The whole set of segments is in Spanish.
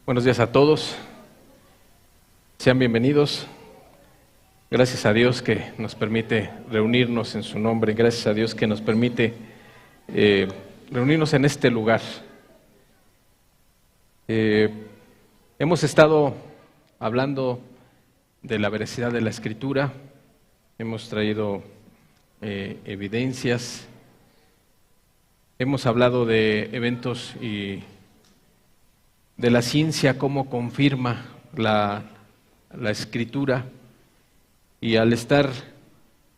Buenos días a todos. Sean bienvenidos. Gracias a Dios que nos permite reunirnos en su nombre. Gracias a Dios que nos permite reunirnos en este lugar. Hemos estado hablando de la veracidad de la Escritura. Hemos traído evidencias. Hemos hablado de eventos y de la ciencia, cómo confirma la Escritura, y al estar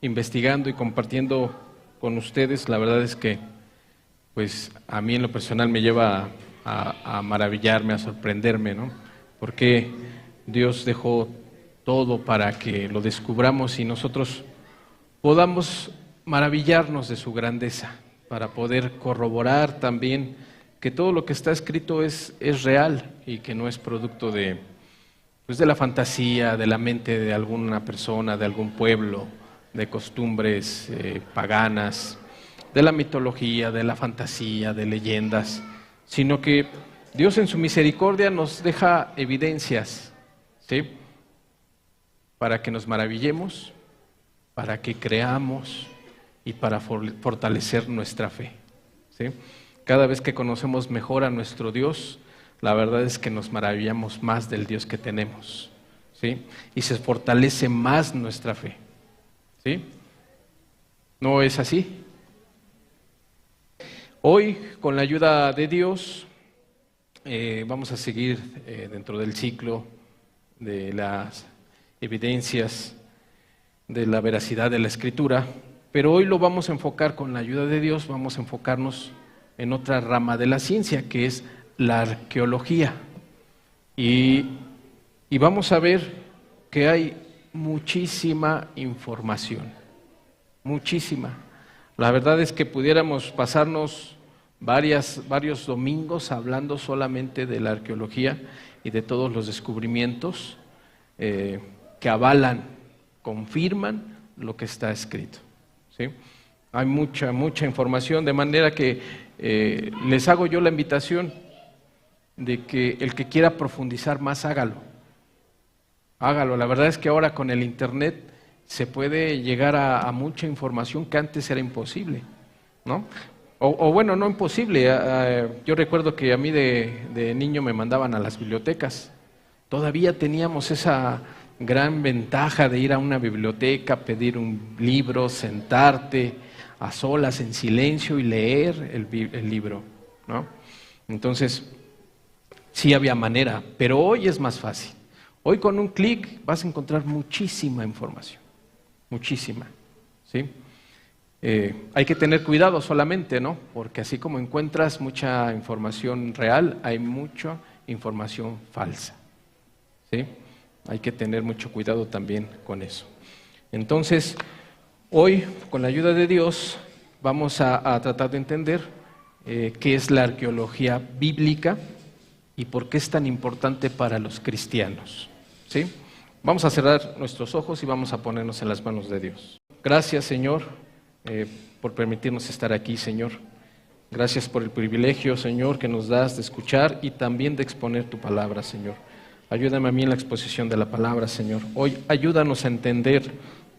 investigando y compartiendo con ustedes, la verdad es que pues a mí en lo personal me lleva a maravillarme, a sorprenderme, ¿no? Porque Dios dejó todo para que lo descubramos y nosotros podamos maravillarnos de su grandeza, para poder corroborar también que todo lo que está escrito es real y que no es producto de la fantasía, de la mente de alguna persona, de algún pueblo, de costumbres paganas, de la mitología, de la fantasía, de leyendas, sino que Dios en su misericordia nos deja evidencias, ¿sí? Para que nos maravillemos, para que creamos y para fortalecer nuestra fe, ¿sí? Cada vez que conocemos mejor a nuestro Dios, la verdad es que nos maravillamos más del Dios que tenemos, ¿sí? Y se fortalece más nuestra fe, ¿sí? ¿No es así? Hoy, con la ayuda de Dios, vamos a seguir dentro del ciclo de las evidencias de la veracidad de la Escritura, pero hoy lo vamos a enfocar con la ayuda de Dios, vamos a enfocarnos en otra rama de la ciencia, que es la arqueología. Y vamos a ver que hay muchísima información, muchísima. La verdad es que pudiéramos pasarnos varios domingos hablando solamente de la arqueología y de todos los descubrimientos que avalan, confirman lo que está escrito, ¿sí? Hay mucha información, de manera que les hago yo la invitación de que el que quiera profundizar más, hágalo. La verdad es que ahora con el internet se puede llegar a mucha información que antes era imposible, ¿no? O bueno, no imposible. Yo recuerdo que a mí de niño me mandaban a las bibliotecas. Todavía teníamos esa gran ventaja de ir a una biblioteca, pedir un libro, sentarte a solas, en silencio, y leer el libro, ¿no? Entonces, sí había manera, pero hoy es más fácil. Hoy con un clic vas a encontrar muchísima información, muchísima, ¿sí? Hay que tener cuidado solamente, ¿no? Porque así como encuentras mucha información real, hay mucha información falsa, ¿sí? Hay que tener mucho cuidado también con eso. Entonces, hoy, con la ayuda de Dios, vamos a tratar de entender qué es la arqueología bíblica y por qué es tan importante para los cristianos, ¿sí? Vamos a cerrar nuestros ojos y vamos a ponernos en las manos de Dios. Gracias, Señor, por permitirnos estar aquí, Señor. Gracias por el privilegio, Señor, que nos das de escuchar y también de exponer tu palabra, Señor. Ayúdame a mí en la exposición de la palabra, Señor. Hoy ayúdanos a entender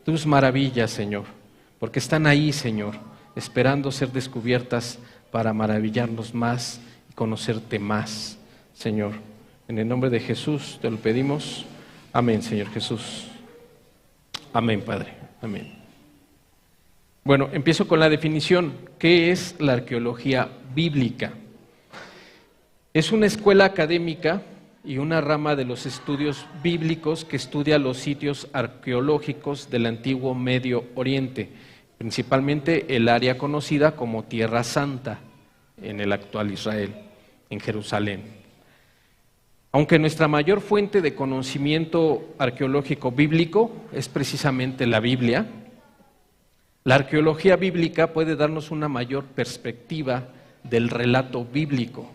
tus maravillas, Señor, porque están ahí, Señor, esperando ser descubiertas para maravillarnos más y conocerte más, Señor. En el nombre de Jesús te lo pedimos. Amén, Señor Jesús. Amén, Padre. Amén. Bueno, empiezo con la definición. ¿Qué es la arqueología bíblica? Es una escuela académica y una rama de los estudios bíblicos que estudia los sitios arqueológicos del antiguo Medio Oriente, principalmente el área conocida como Tierra Santa, en el actual Israel, en Jerusalén. Aunque nuestra mayor fuente de conocimiento arqueológico bíblico es precisamente la Biblia, la arqueología bíblica puede darnos una mayor perspectiva del relato bíblico.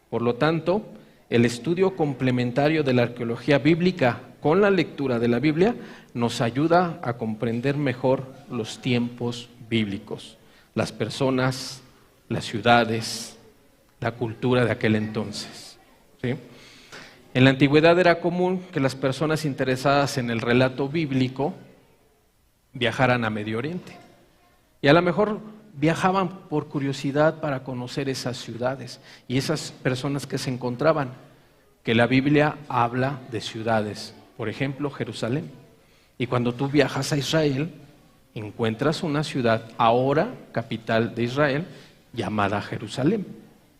Por lo tanto, el estudio complementario de la arqueología bíblica con la lectura de la Biblia nos ayuda a comprender mejor los tiempos bíblicos, las personas, las ciudades, la cultura de aquel entonces, ¿sí? En la antigüedad era común que las personas interesadas en el relato bíblico viajaran a Medio Oriente. Y a lo mejor viajaban por curiosidad para conocer esas ciudades y esas personas que se encontraban, que la Biblia habla de ciudades, por ejemplo, Jerusalén. Y cuando tú viajas a Israel, encuentras una ciudad, ahora capital de Israel, llamada Jerusalén,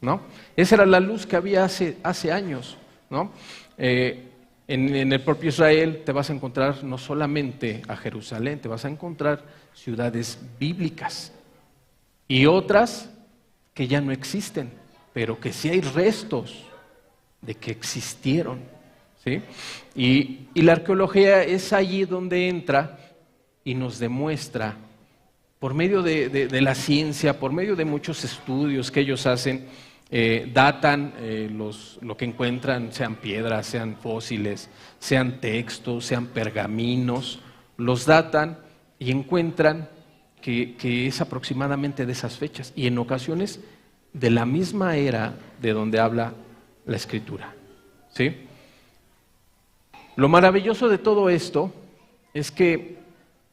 ¿no? Esa era la luz que había hace años, ¿no? En el propio Israel te vas a encontrar no solamente a Jerusalén, te vas a encontrar ciudades bíblicas y otras que ya no existen, pero que sí hay restos de que existieron, ¿sí? Y la arqueología es allí donde entra y nos demuestra, por medio de la ciencia, por medio de muchos estudios que ellos hacen, datan lo que encuentran, sean piedras, sean fósiles, sean textos, sean pergaminos, los datan y encuentran que es aproximadamente de esas fechas y en ocasiones de la misma era de donde habla la Escritura, ¿sí? Lo maravilloso de todo esto es que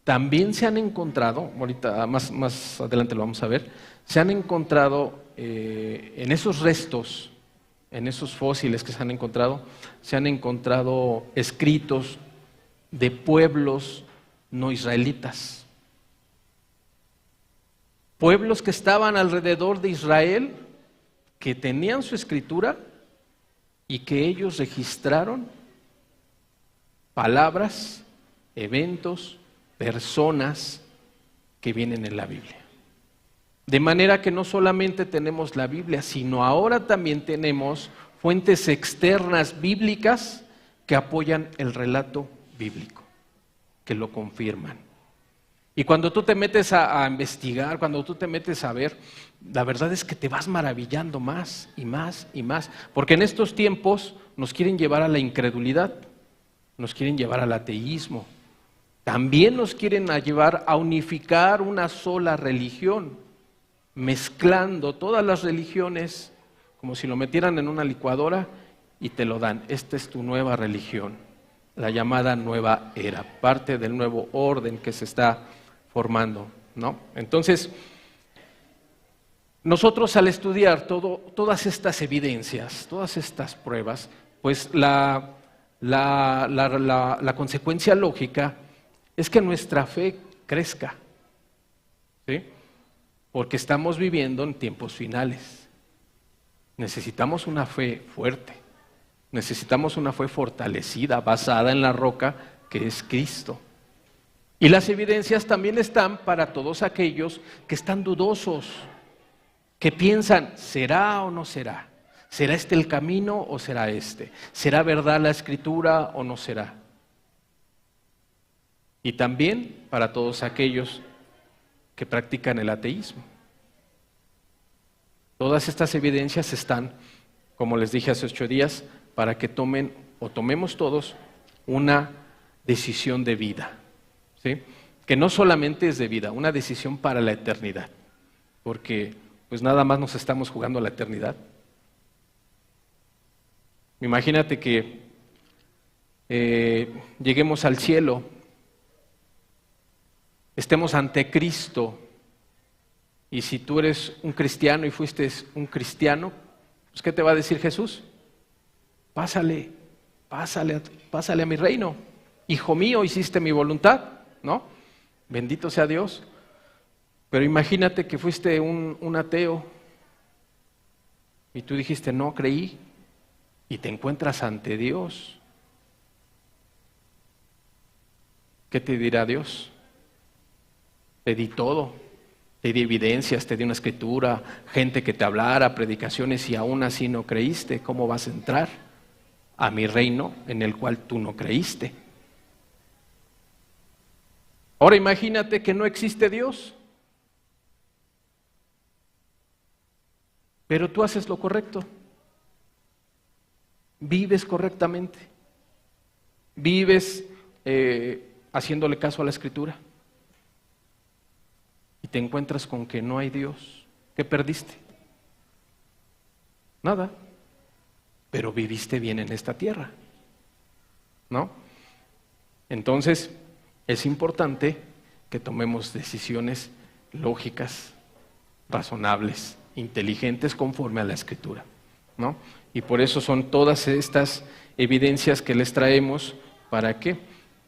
también se han encontrado, ahorita más adelante lo vamos a ver, se han encontrado en esos restos, en esos fósiles que se han encontrado escritos de pueblos no israelitas. Pueblos que estaban alrededor de Israel, que tenían su escritura y que ellos registraron palabras, eventos, personas que vienen en la Biblia. De manera que no solamente tenemos la Biblia, sino ahora también tenemos fuentes externas bíblicas que apoyan el relato bíblico, que lo confirman. Y cuando tú te metes a investigar, cuando tú te metes a ver, la verdad es que te vas maravillando más y más y más, porque en estos tiempos nos quieren llevar a la incredulidad, nos quieren llevar al ateísmo, también nos quieren llevar a unificar una sola religión, mezclando todas las religiones como si lo metieran en una licuadora y te lo dan. Esta es tu nueva religión, la llamada nueva era, parte del nuevo orden que se está formando, ¿no? Entonces, nosotros al estudiar todas estas evidencias, todas estas pruebas, pues la consecuencia lógica es que nuestra fe crezca, ¿sí? Porque estamos viviendo en tiempos finales. Necesitamos una fe fuerte, necesitamos una fe fortalecida, basada en la roca que es Cristo. Y las evidencias también están para todos aquellos que están dudosos, que piensan, ¿será o no será? ¿Será este el camino o será este? ¿Será verdad la Escritura o no será? Y también para todos aquellos que practican el ateísmo. Todas estas evidencias están, como les dije hace 8 días, para que tomemos todos una decisión de vida, ¿sí? Que no solamente es de vida, una decisión para la eternidad, porque pues nada más nos estamos jugando a la eternidad. Imagínate que lleguemos al cielo, estemos ante Cristo, y si tú eres un cristiano y fuiste un cristiano, pues ¿qué te va a decir Jesús? Pásale a mi reino. Hijo mío, hiciste mi voluntad, ¿no? Bendito sea Dios. Pero imagínate que fuiste un ateo y tú dijiste, no creí, y te encuentras ante Dios. ¿Qué te dirá Dios? Te di todo, te di evidencias, te di una escritura, gente que te hablara, predicaciones, y aún así no creíste. ¿Cómo vas a entrar a mi reino en el cual tú no creíste? Ahora imagínate que no existe Dios, pero tú haces lo correcto, vives correctamente, vives haciéndole caso a la Escritura, y te encuentras con que no hay Dios. ¿Qué perdiste? Nada. Pero viviste bien en esta tierra, ¿no? Entonces, es importante que tomemos decisiones lógicas, razonables, inteligentes, conforme a la Escritura, ¿no? Y por eso son todas estas evidencias que les traemos. ¿Para qué?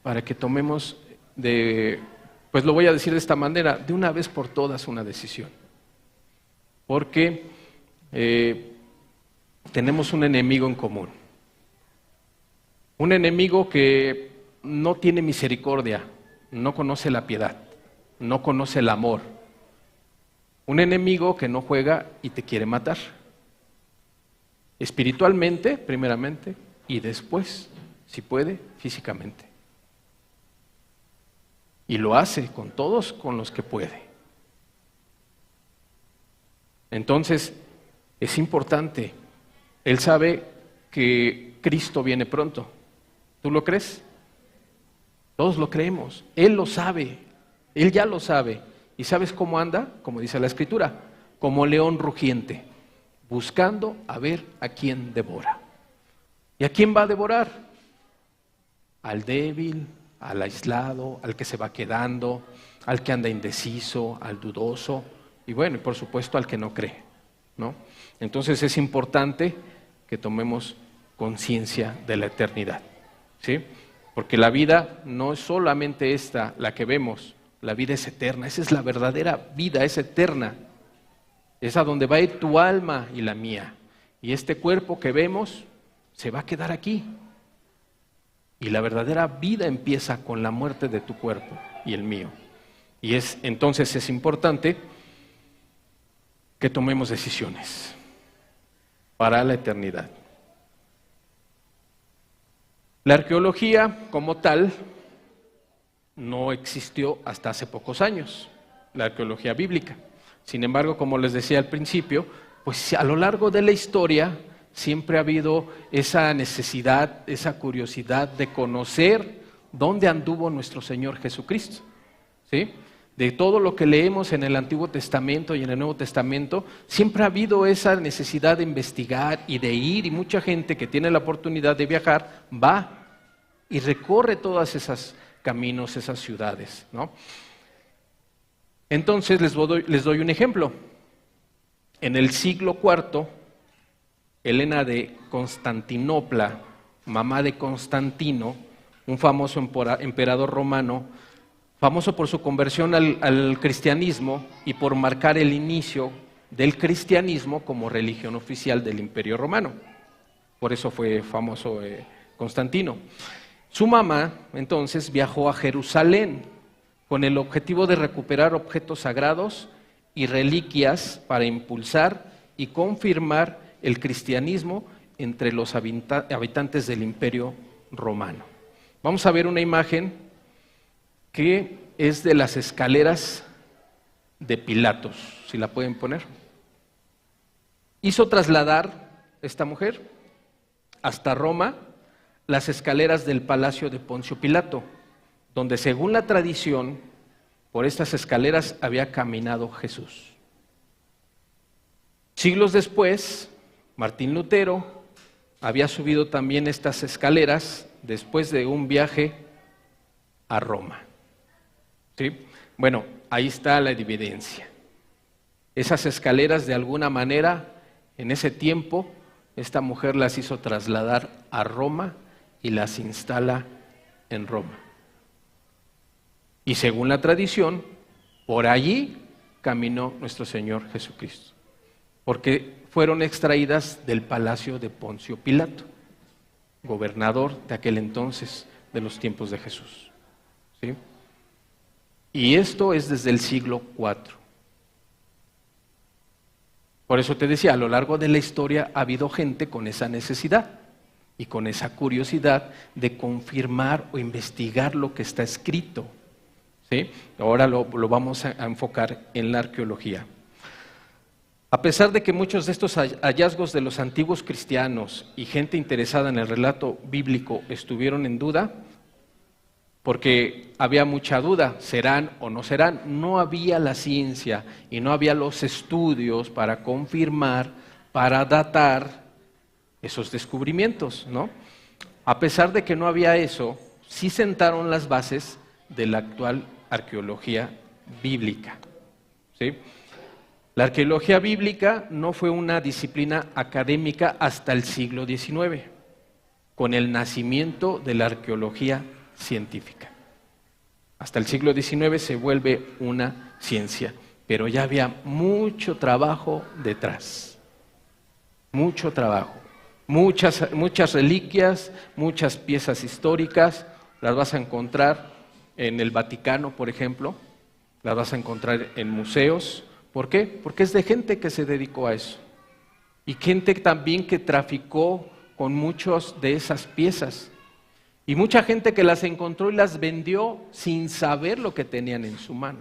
Para que tomemos pues lo voy a decir de esta manera, de una vez por todas una decisión. Porque tenemos un enemigo en común. Un enemigo que no tiene misericordia, no conoce la piedad, no conoce el amor. Un enemigo que no juega y te quiere matar. Espiritualmente, primeramente, y después, si puede, físicamente. Y lo hace con todos con los que puede. Entonces, es importante. Él sabe que Cristo viene pronto. ¿Tú lo crees? Todos lo creemos. Él lo sabe. Él ya lo sabe. ¿Y sabes cómo anda? Como dice la Escritura, como león rugiente, buscando a ver a quién devora. ¿Y a quién va a devorar? Al débil, al aislado, al que se va quedando, al que anda indeciso, al dudoso, y bueno, y por supuesto al que no cree, ¿no? Entonces es importante que tomemos conciencia de la eternidad, ¿sí? Porque la vida no es solamente esta, la que vemos, la vida es eterna, esa es la verdadera vida, es eterna, es a donde va a ir tu alma y la mía, y este cuerpo que vemos se va a quedar aquí, y la verdadera vida empieza con la muerte de tu cuerpo y el mío, y entonces es importante que tomemos decisiones para la eternidad. La arqueología como tal no existió hasta hace pocos años, la arqueología bíblica. Sin embargo, como les decía al principio, pues a lo largo de la historia siempre ha habido esa necesidad, esa curiosidad de conocer dónde anduvo nuestro Señor Jesucristo, ¿sí? De todo lo que leemos en el Antiguo Testamento y en el Nuevo Testamento, siempre ha habido esa necesidad de investigar y de ir, y mucha gente que tiene la oportunidad de viajar va y recorre todos esos caminos, esas ciudades, ¿no? Entonces les doy un ejemplo. En el siglo IV, Helena de Constantinopla, mamá de Constantino, un famoso emperador romano, famoso por su conversión al cristianismo y por marcar el inicio del cristianismo como religión oficial del Imperio Romano. Por eso fue famoso Constantino. Su mamá, entonces, viajó a Jerusalén con el objetivo de recuperar objetos sagrados y reliquias para impulsar y confirmar el cristianismo entre los habitantes del Imperio Romano. Vamos a ver una imagen que es de las escaleras de Pilatos, si la pueden poner. Hizo trasladar esta mujer hasta Roma las escaleras del palacio de Poncio Pilato, donde según la tradición, por estas escaleras había caminado Jesús. Siglos después, Martín Lutero había subido también estas escaleras después de un viaje a Roma. ¿Sí? Bueno, ahí está la evidencia. Esas escaleras, de alguna manera, en ese tiempo, esta mujer las hizo trasladar a Roma y las instala en Roma. Y según la tradición, por allí caminó nuestro Señor Jesucristo, porque fueron extraídas del palacio de Poncio Pilato, gobernador de aquel entonces, de los tiempos de Jesús. ¿Sí? Y esto es desde el siglo IV. Por eso te decía, a lo largo de la historia ha habido gente con esa necesidad y con esa curiosidad de confirmar o investigar lo que está escrito. ¿Sí? Ahora lo vamos a enfocar en la arqueología. A pesar de que muchos de estos hallazgos de los antiguos cristianos y gente interesada en el relato bíblico estuvieron en duda, porque había mucha duda, ¿serán o no serán? No había la ciencia y no había los estudios para confirmar para datar esos descubrimientos, ¿no? A pesar de que no había eso, sí sentaron las bases de la actual arqueología bíblica, ¿sí? La arqueología bíblica no fue una disciplina académica hasta el siglo XIX, con el nacimiento de la arqueología científica. Hasta el siglo XIX se vuelve una ciencia, pero ya había mucho trabajo detrás, mucho trabajo, muchas reliquias, muchas piezas históricas, las vas a encontrar en el Vaticano, por ejemplo, las vas a encontrar en museos. ¿Por qué? Porque es de gente que se dedicó a eso, y gente también que traficó con muchas de esas piezas. Y mucha gente que las encontró y las vendió sin saber lo que tenían en su mano.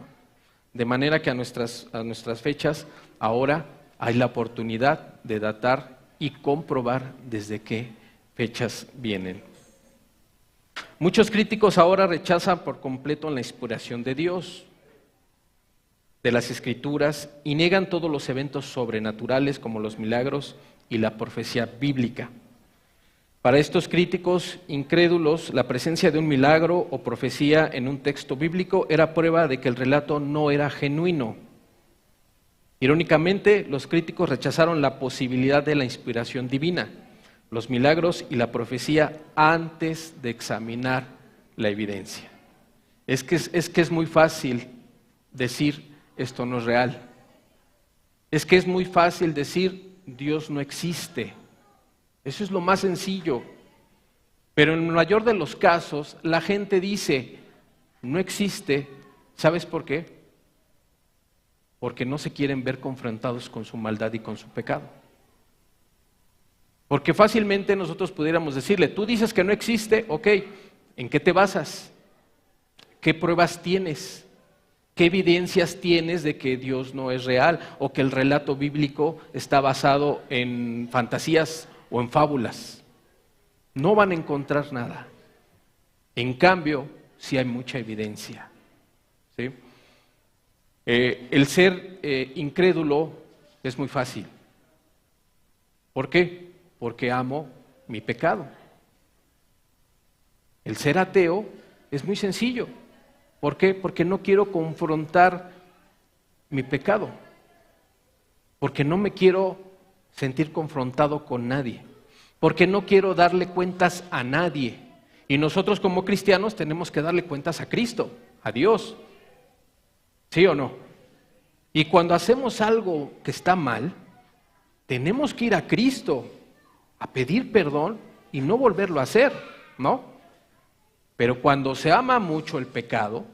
De manera que a nuestras fechas ahora hay la oportunidad de datar y comprobar desde qué fechas vienen. Muchos críticos ahora rechazan por completo la inspiración de Dios, de las Escrituras, y niegan todos los eventos sobrenaturales como los milagros y la profecía bíblica. Para estos críticos incrédulos, la presencia de un milagro o profecía en un texto bíblico era prueba de que el relato no era genuino. Irónicamente, los críticos rechazaron la posibilidad de la inspiración divina, los milagros y la profecía antes de examinar la evidencia. Es que es muy fácil decir esto no es real. Es que es muy fácil decir Dios no existe. Eso es lo más sencillo. Pero en el mayor de los casos, la gente dice, no existe. ¿Sabes por qué? Porque no se quieren ver confrontados con su maldad y con su pecado. Porque fácilmente nosotros pudiéramos decirle, tú dices que no existe, ok, ¿en qué te basas? ¿Qué pruebas tienes? ¿Qué evidencias tienes de que Dios no es real o que el relato bíblico está basado en fantasías o en fábulas? No van a encontrar nada. En cambio, sí hay mucha evidencia, ¿sí? El ser incrédulo es muy fácil. ¿Por qué? Porque amo mi pecado. El ser ateo es muy sencillo. ¿Por qué? Porque no quiero confrontar mi pecado. Porque no me quiero sentir confrontado con nadie. Porque no quiero darle cuentas a nadie. Y nosotros como cristianos tenemos que darle cuentas a Cristo, a Dios. ¿Sí o no? Y cuando hacemos algo que está mal, tenemos que ir a Cristo a pedir perdón y no volverlo a hacer, ¿no? Pero cuando se ama mucho el pecado,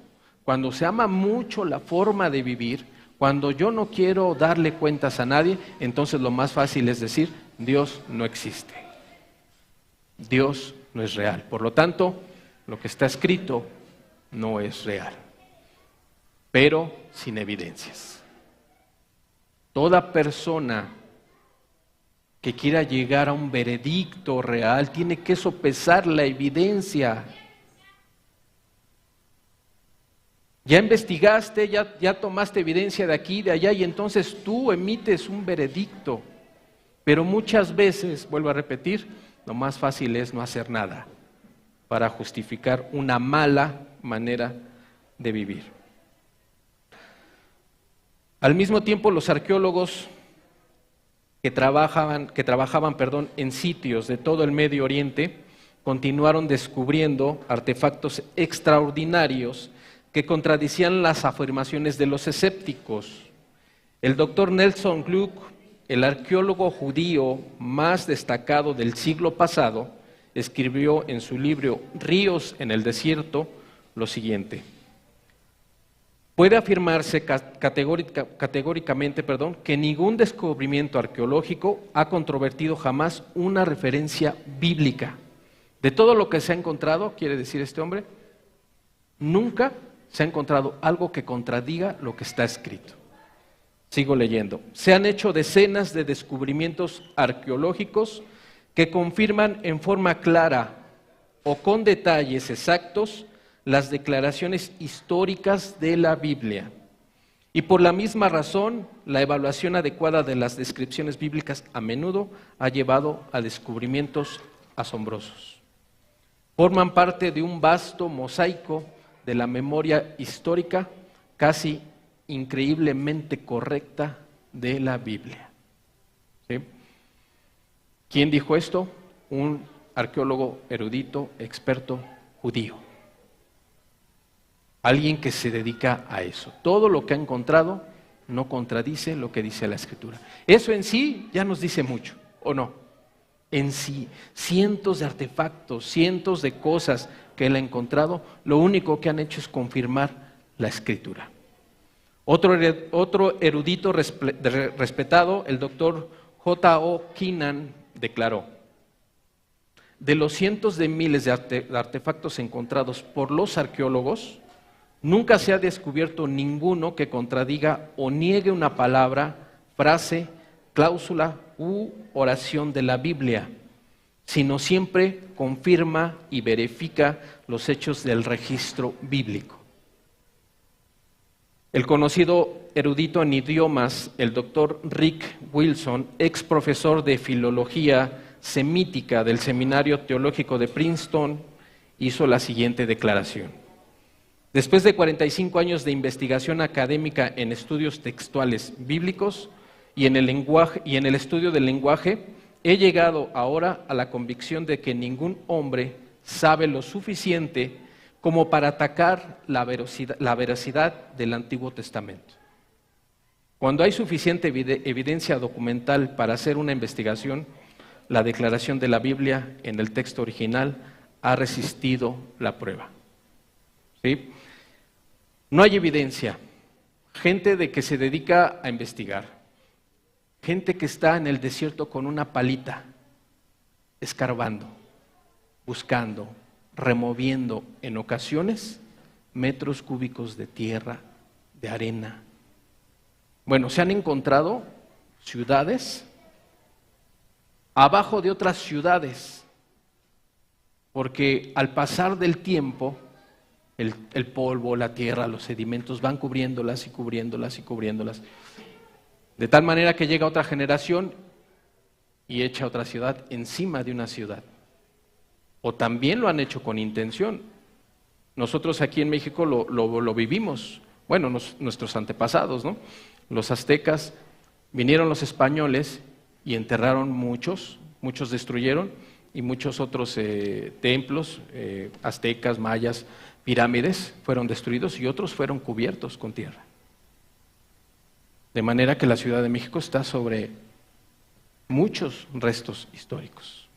cuando se ama mucho la forma de vivir, cuando yo no quiero darle cuentas a nadie, entonces lo más fácil es decir, Dios no existe. Dios no es real. Por lo tanto, lo que está escrito no es real, pero sin evidencias. Toda persona que quiera llegar a un veredicto real tiene que sopesar la evidencia. Ya investigaste, ya tomaste evidencia de aquí y de allá y entonces tú emites un veredicto. Pero muchas veces, vuelvo a repetir, lo más fácil es no hacer nada para justificar una mala manera de vivir. Al mismo tiempo, los arqueólogos que trabajaban en sitios de todo el Medio Oriente continuaron descubriendo artefactos extraordinarios que contradecían las afirmaciones de los escépticos. El doctor Nelson Gluck, el arqueólogo judío más destacado del siglo pasado, escribió en su libro Ríos en el desierto lo siguiente: puede afirmarse categóricamente que ningún descubrimiento arqueológico ha controvertido jamás una referencia bíblica. De todo lo que se ha encontrado, quiere decir este hombre, nunca se ha encontrado algo que contradiga lo que está escrito. Sigo leyendo. Se han hecho decenas de descubrimientos arqueológicos que confirman en forma clara o con detalles exactos las declaraciones históricas de la Biblia. Y por la misma razón, la evaluación adecuada de las descripciones bíblicas a menudo ha llevado a descubrimientos asombrosos. Forman parte de un vasto mosaico de la memoria histórica casi increíblemente correcta de la Biblia. ¿Sí? ¿Quién dijo esto? Un arqueólogo erudito, experto judío. Alguien que se dedica a eso. Todo lo que ha encontrado no contradice lo que dice la Escritura. Eso en sí ya nos dice mucho, ¿o no? En sí, cientos de artefactos, cientos de cosas que él ha encontrado, lo único que han hecho es confirmar la Escritura. Otro erudito respetado, el doctor J.O. Keenan, declaró: de los cientos de miles de artefactos encontrados por los arqueólogos, nunca se ha descubierto ninguno que contradiga o niegue una palabra, frase, cláusula u oración de la Biblia, sino siempre confirma y verifica los hechos del registro bíblico. El conocido erudito en idiomas, el doctor Rick Wilson, ex profesor de filología semítica del Seminario Teológico de Princeton, hizo la siguiente declaración: después de 45 años de investigación académica en estudios textuales bíblicos y en el estudio del lenguaje, he llegado ahora a la convicción de que ningún hombre sabe lo suficiente como para atacar la veracidad del Antiguo Testamento. Cuando hay suficiente evidencia documental para hacer una investigación, la declaración de la Biblia en el texto original ha resistido la prueba. ¿Sí? No hay evidencia. Gente de que se dedica a investigar. Gente que está en el desierto con una palita, escarbando, buscando, removiendo en ocasiones metros cúbicos de tierra, de arena. Bueno, se han encontrado ciudades abajo de otras ciudades, porque al pasar del tiempo, el polvo, la tierra, los sedimentos van cubriéndolas y cubriéndolas y cubriéndolas, de tal manera que llega otra generación y echa otra ciudad encima de una ciudad. O también lo han hecho con intención. Nosotros aquí en México lo vivimos, bueno, nuestros antepasados, ¿no? Los aztecas, vinieron los españoles y enterraron muchos destruyeron, y muchos otros templos, aztecas, mayas, pirámides, fueron destruidos y otros fueron cubiertos con tierra. De manera que la Ciudad de México está sobre muchos restos históricos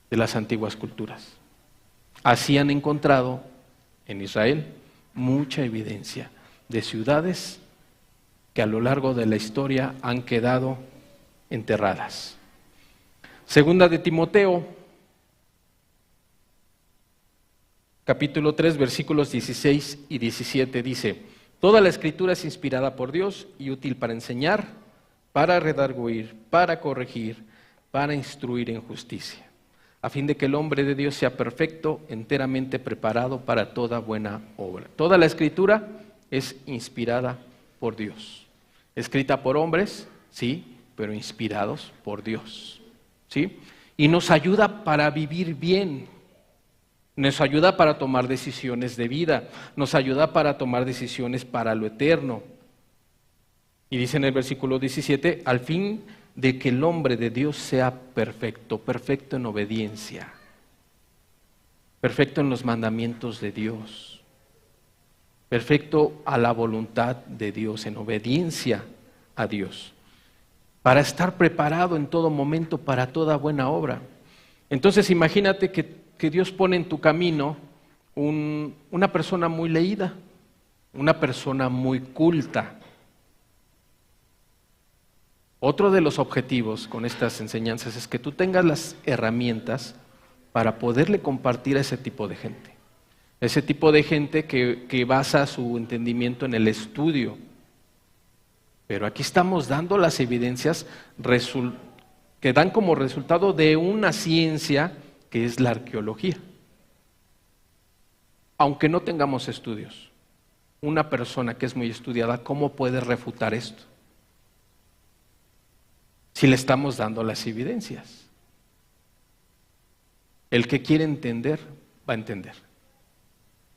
de las antiguas culturas. Así han encontrado en Israel mucha evidencia de ciudades que a lo largo de la historia han quedado enterradas. Segunda de Timoteo, capítulo 3, versículos 16 y 17 dice: toda la Escritura es inspirada por Dios y útil para enseñar, para redarguir, para corregir, para instruir en justicia, a fin de que el hombre de Dios sea perfecto, enteramente preparado para toda buena obra. Toda la Escritura es inspirada por Dios. Escrita por hombres, sí, pero inspirados por Dios, ¿sí? Y nos ayuda para vivir bien, nos ayuda para tomar decisiones de vida, nos ayuda para tomar decisiones para lo eterno. Y dice en el versículo 17, al fin de que el hombre de Dios sea perfecto, perfecto en obediencia, perfecto en los mandamientos de Dios, perfecto a la voluntad de Dios, en obediencia a Dios, para estar preparado en todo momento para toda buena obra. Entonces imagínate que Dios pone en tu camino una persona muy leída, una persona muy culta. Otro de los objetivos con estas enseñanzas es que tú tengas las herramientas para poderle compartir a ese tipo de gente. Ese tipo de gente que basa su entendimiento en el estudio. Pero aquí estamos dando las evidencias que dan como resultado de una ciencia que es la arqueología. Aunque no tengamos estudios, una persona que es muy estudiada, ¿cómo puede refutar esto? Si le estamos dando las evidencias. El que quiere entender, va a entender.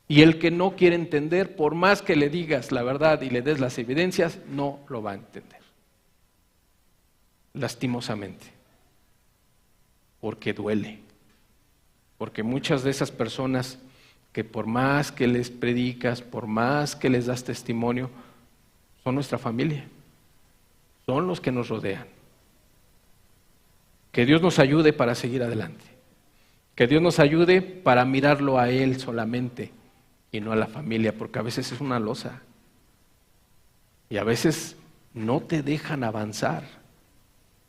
Y el que no quiere entender, por más que le digas la verdad y le des las evidencias, no lo va a entender. Lastimosamente. Porque duele. Porque muchas de esas personas que por más que les predicas, por más que les das testimonio, son nuestra familia. Son los que nos rodean. Que Dios nos ayude para seguir adelante. Que Dios nos ayude para mirarlo a Él solamente y no a la familia, porque a veces es una losa. Y a veces no te dejan avanzar.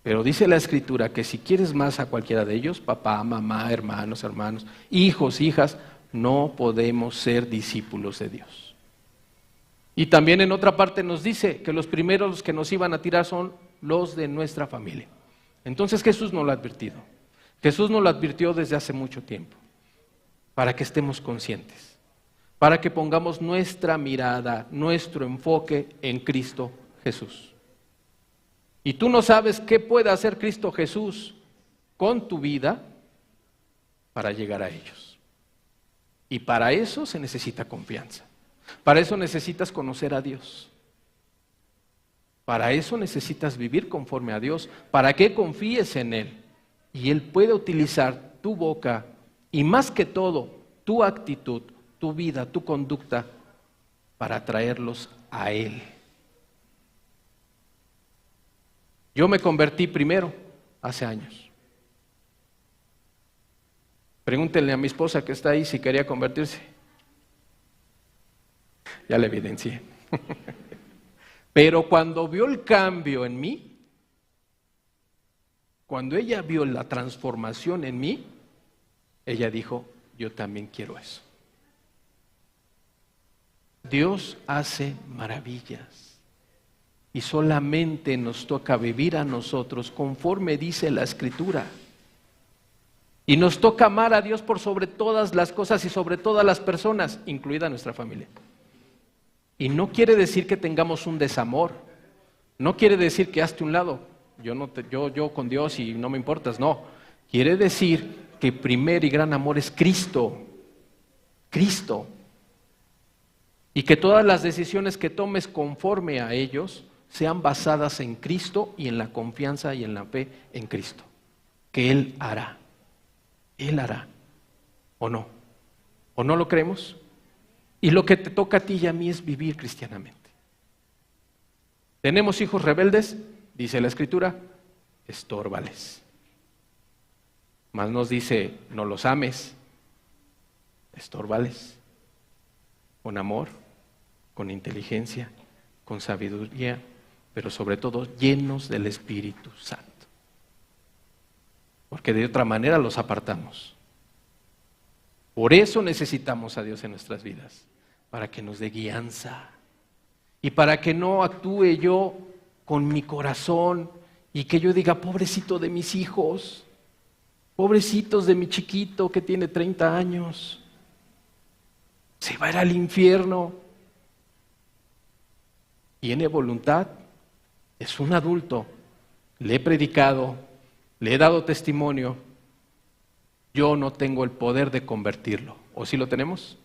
Pero dice la Escritura que si quieres más a cualquiera de ellos, papá, mamá, hermanos, hijos, hijas, no podemos ser discípulos de Dios. Y también en otra parte nos dice que los primeros que nos iban a tirar son los de nuestra familia. Entonces Jesús nos lo ha advertido. Jesús nos lo advirtió desde hace mucho tiempo, para que estemos conscientes, para que pongamos nuestra mirada, nuestro enfoque en Cristo Jesús. Y tú no sabes qué puede hacer Cristo Jesús con tu vida para llegar a ellos. Y para eso se necesita confianza. Para eso necesitas conocer a Dios. Para eso necesitas vivir conforme a Dios, para que confíes en Él. Y Él puede utilizar tu boca y más que todo, tu actitud, tu vida, tu conducta, para traerlos a Él. Yo me convertí primero hace años. Pregúntenle a mi esposa que está ahí si quería convertirse. Ya la evidencié. Pero cuando vio el cambio en mí, cuando ella vio la transformación en mí, ella dijo, yo también quiero eso. Dios hace maravillas y solamente nos toca vivir a nosotros conforme dice la Escritura. Y nos toca amar a Dios por sobre todas las cosas y sobre todas las personas, incluida nuestra familia. Y no quiere decir que tengamos un desamor, no quiere decir que hazte un lado, yo con Dios y no me importas, no. Quiere decir que primer y gran amor es Cristo, Cristo. Y que todas las decisiones que tomes conforme a ellos sean basadas en Cristo y en la confianza y en la fe en Cristo. Que Él hará, ¿o no? ¿O no lo creemos? Y lo que te toca a ti y a mí es vivir cristianamente. ¿Tenemos hijos rebeldes? Dice la Escritura, estórbales. Más nos dice, no los ames, estórbales. Con amor, con inteligencia, con sabiduría, pero sobre todo llenos del Espíritu Santo. Porque de otra manera los apartamos. Por eso necesitamos a Dios en nuestras vidas, para que nos dé guianza y para que no actúe yo con mi corazón y que yo diga, pobrecito de mis hijos, pobrecitos de mi chiquito que tiene 30 años, se va a ir al infierno. Tiene voluntad, es un adulto, le he predicado, le he dado testimonio, yo no tengo el poder de convertirlo. ¿O sí lo tenemos?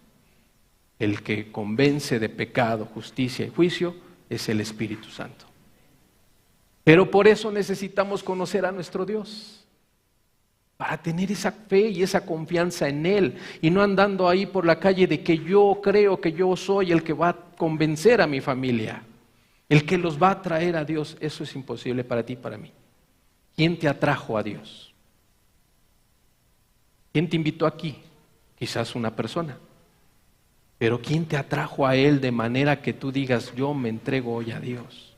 El que convence de pecado, justicia y juicio es el Espíritu Santo. Pero por eso necesitamos conocer a nuestro Dios, para tener esa fe y esa confianza en Él, y no andando ahí por la calle de que yo creo que yo soy el que va a convencer a mi familia, el que los va a traer a Dios. Eso es imposible para ti y para mí. ¿Quién te atrajo a Dios? ¿Quién te invitó aquí? Quizás una persona. Pero ¿quién te atrajo a Él de manera que tú digas, yo me entrego hoy a Dios?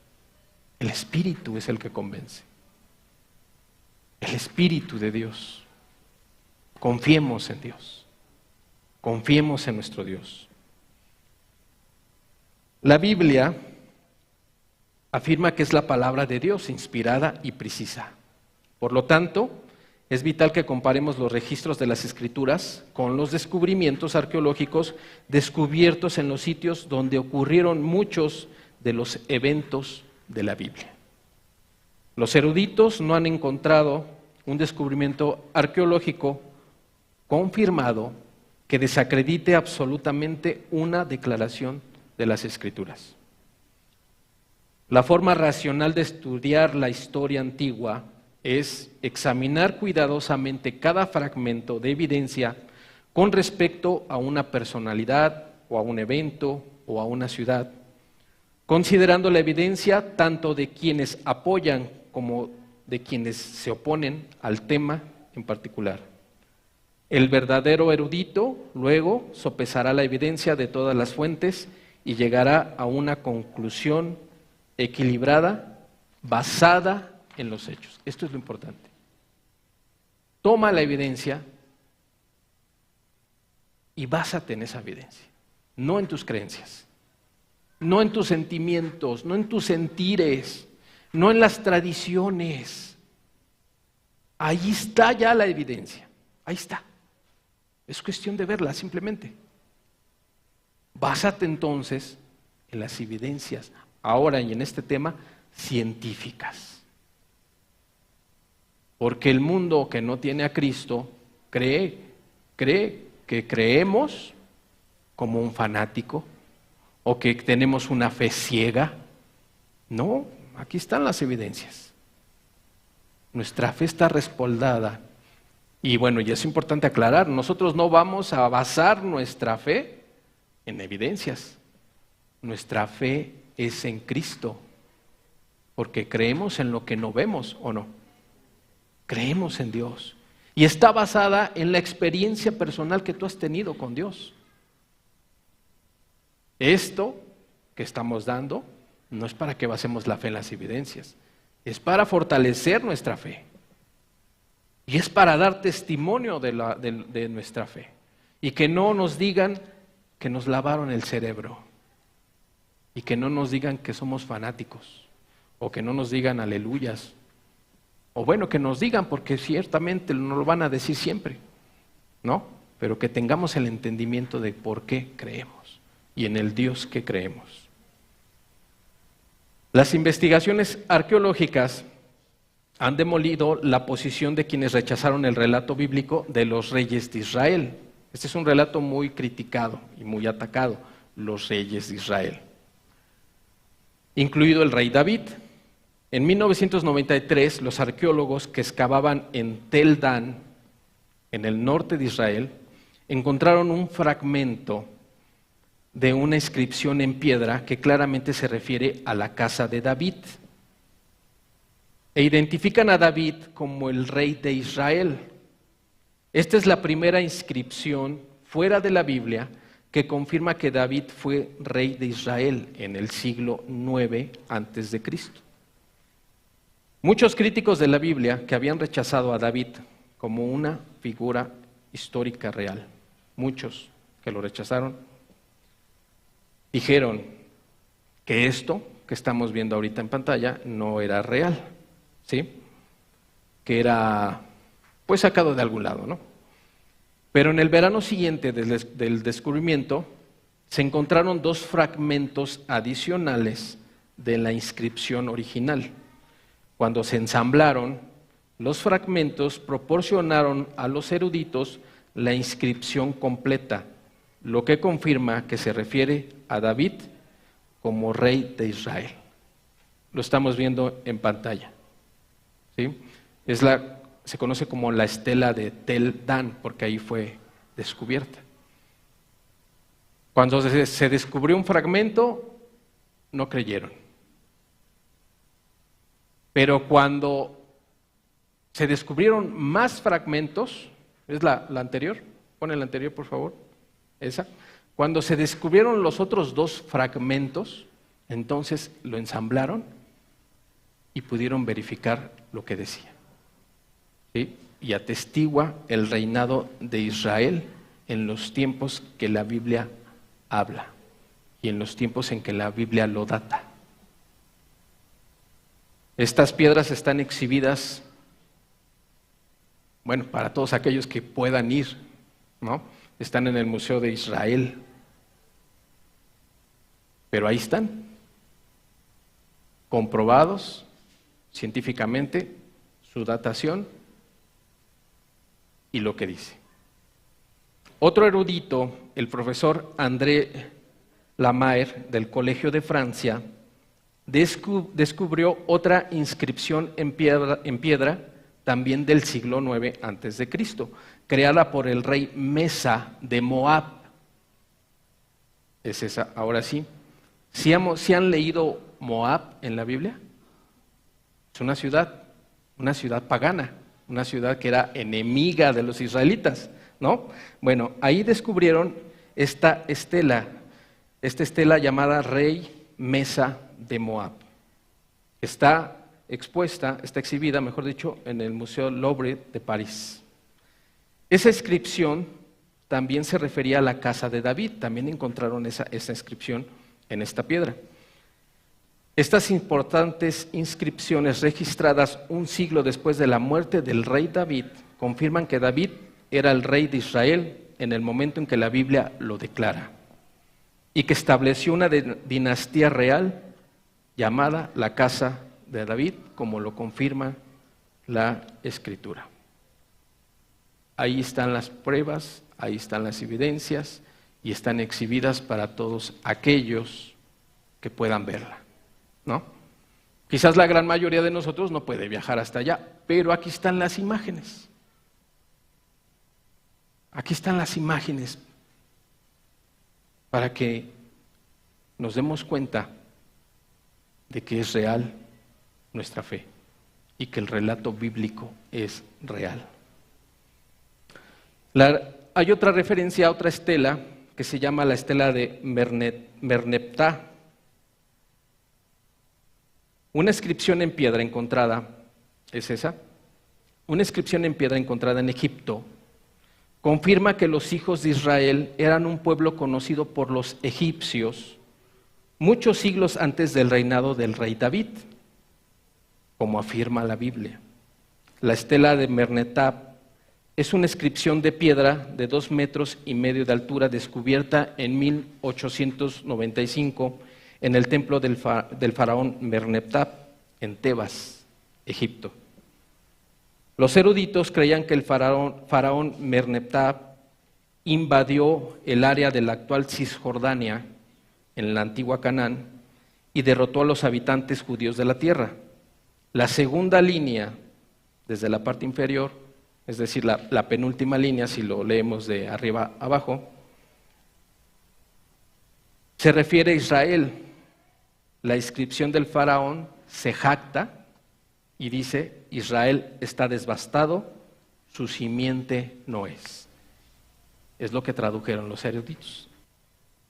El Espíritu es el que convence. El Espíritu de Dios. Confiemos en Dios. Confiemos en nuestro Dios. La Biblia afirma que es la palabra de Dios, inspirada y precisa. Por lo tanto, es vital que comparemos los registros de las Escrituras con los descubrimientos arqueológicos descubiertos en los sitios donde ocurrieron muchos de los eventos de la Biblia. Los eruditos no han encontrado un descubrimiento arqueológico confirmado que desacredite absolutamente una declaración de las Escrituras. La forma racional de estudiar la historia antigua es examinar cuidadosamente cada fragmento de evidencia con respecto a una personalidad o a un evento o a una ciudad, considerando la evidencia tanto de quienes apoyan como de quienes se oponen al tema en particular. El verdadero erudito luego sopesará la evidencia de todas las fuentes y llegará a una conclusión equilibrada, basada en los hechos. Esto es lo importante. Toma la evidencia y básate en esa evidencia, no en tus creencias, no en tus sentimientos, no en tus sentires, no en las tradiciones. Ahí está ya la evidencia, ahí está. Es cuestión de verla simplemente. Básate entonces en las evidencias, ahora y en este tema, científicas. Porque el mundo que no tiene a Cristo cree que creemos como un fanático o que tenemos una fe ciega. No, aquí están las evidencias. Nuestra fe está respaldada. Y bueno, y es importante aclarar, nosotros no vamos a basar nuestra fe en evidencias. Nuestra fe es en Cristo, porque creemos en lo que no vemos, ¿o no? Creemos en Dios. Y está basada en la experiencia personal que tú has tenido con Dios. Esto que estamos dando no es para que basemos la fe en las evidencias, es para fortalecer nuestra fe. Y es para dar testimonio de nuestra fe. Y que no nos digan que nos lavaron el cerebro. Y que no nos digan que somos fanáticos. O que no nos digan aleluyas. O bueno, que nos digan, porque ciertamente no lo van a decir siempre, ¿no? Pero que tengamos el entendimiento de por qué creemos y en el Dios que creemos. Las investigaciones arqueológicas han demolido la posición de quienes rechazaron el relato bíblico de los reyes de Israel. Este es un relato muy criticado y muy atacado, los reyes de Israel, incluido el rey David. En 1993, los arqueólogos que excavaban en Tel Dan, en el norte de Israel, encontraron un fragmento de una inscripción en piedra que claramente se refiere a la casa de David. E identifican a David como el rey de Israel. Esta es la primera inscripción fuera de la Biblia que confirma que David fue rey de Israel en el siglo IX a.C. Muchos críticos de la Biblia que habían rechazado a David como una figura histórica real, muchos que lo rechazaron, dijeron que esto que estamos viendo ahorita en pantalla no era real, ¿sí? Que era pues sacado de algún lado, ¿no? Pero en el verano siguiente del descubrimiento se encontraron dos fragmentos adicionales de la inscripción original. Cuando se ensamblaron, los fragmentos proporcionaron a los eruditos la inscripción completa, lo que confirma que se refiere a David como rey de Israel. Lo estamos viendo en pantalla, ¿sí? Se conoce como la estela de Tel Dan, porque ahí fue descubierta. Cuando se descubrió un fragmento, no creyeron. Pero cuando se descubrieron más fragmentos, ¿es la anterior? Pon la anterior, por favor. Esa. Cuando se descubrieron los otros dos fragmentos, entonces lo ensamblaron y pudieron verificar lo que decía. ¿Sí? Y atestigua el reinado de Israel en los tiempos que la Biblia habla y en los tiempos en que la Biblia lo data. Estas piedras están exhibidas Bueno, para todos aquellos que puedan ir, ¿no? Están en el Museo de Israel. Pero ahí están, comprobados científicamente, su datación y lo que dice. Otro erudito, el profesor André Lamaire, del Colegio de Francia, descubrió otra inscripción en piedra también del siglo IX a.C., creada por el rey Mesa de Moab. Es esa, ahora sí. ¿Sí han leído Moab en la Biblia? Es una ciudad pagana, una ciudad que era enemiga de los israelitas, ¿no? Bueno, ahí descubrieron esta estela llamada Rey Mesa de Moab. Está exhibida, mejor dicho, en el Museo Louvre de París. Esa inscripción también se refería a la casa de David, también encontraron esa inscripción en esta piedra. Estas importantes inscripciones registradas un siglo después de la muerte del rey David confirman que David era el rey de Israel en el momento en que la Biblia lo declara y que estableció una dinastía real llamada la Casa de David, como lo confirma la Escritura. Ahí están las pruebas, ahí están las evidencias y están exhibidas para todos aquellos que puedan verla, ¿no? Quizás la gran mayoría de nosotros no puede viajar hasta allá, pero aquí están las imágenes. Aquí están las imágenes para que nos demos cuenta de que es real nuestra fe y que el relato bíblico es real. Hay otra referencia a otra estela que se llama la estela de Merneptah. Una inscripción en piedra encontrada, ¿es esa? Una inscripción en piedra encontrada en Egipto confirma que los hijos de Israel eran un pueblo conocido por los egipcios muchos siglos antes del reinado del rey David, como afirma la Biblia. La estela de Merneptah es una inscripción de piedra de 2,5 metros de altura descubierta en 1895 en el templo del faraón Merneptah en Tebas, Egipto. Los eruditos creían que el faraón Merneptah invadió el área de la actual Cisjordania, en la antigua Canaán, y derrotó a los habitantes judíos de la tierra. La segunda línea, desde la parte inferior, es decir, la penúltima línea, si lo leemos de arriba abajo, se refiere a Israel. La inscripción del faraón se jacta y dice: Israel está devastado, su simiente no es. Es lo que tradujeron los eruditos.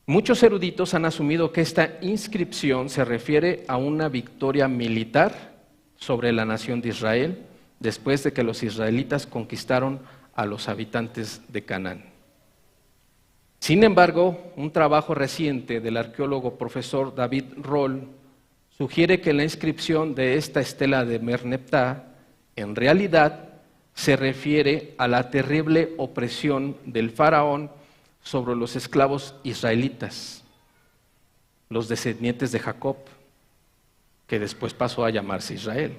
Muchos eruditos han asumido que esta inscripción se refiere a una victoria militar sobre la nación de Israel después de que los israelitas conquistaron a los habitantes de Canaán. Sin embargo, un trabajo reciente del arqueólogo profesor David Roll sugiere que la inscripción de esta estela de Merneptah en realidad se refiere a la terrible opresión del faraón sobre los esclavos israelitas, los descendientes de Jacob, que después pasó a llamarse Israel.